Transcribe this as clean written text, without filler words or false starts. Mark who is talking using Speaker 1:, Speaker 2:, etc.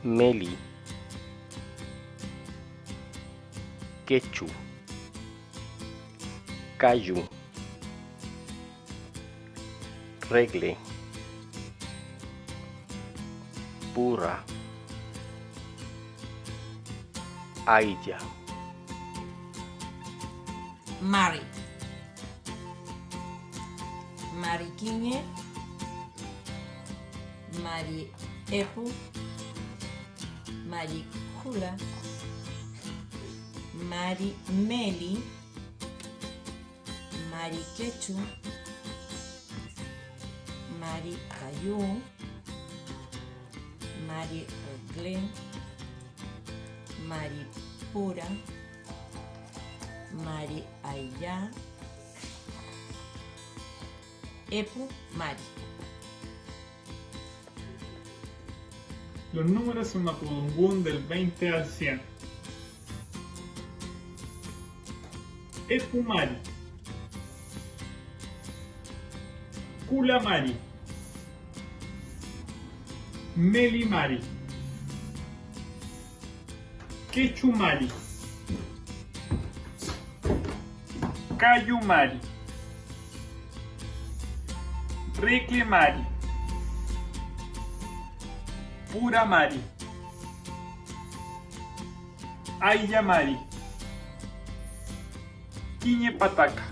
Speaker 1: Meli, Quechu, Cayu, Regle, Pura, Aya,
Speaker 2: Mari, Mariquiñe, Mari Epu, Mari Kula, Mari Meli, Mari Quechu, Mari Cayu, Mari Regle, Mari Pura, Mari Aya, Epu Mari.
Speaker 3: Los números en Mapudungún del 20 al 100. Epumari, Kulamari, Melimari, Quechumari, Cayumari, Reclemari, Puramari, Ayamari, Quiñepataca.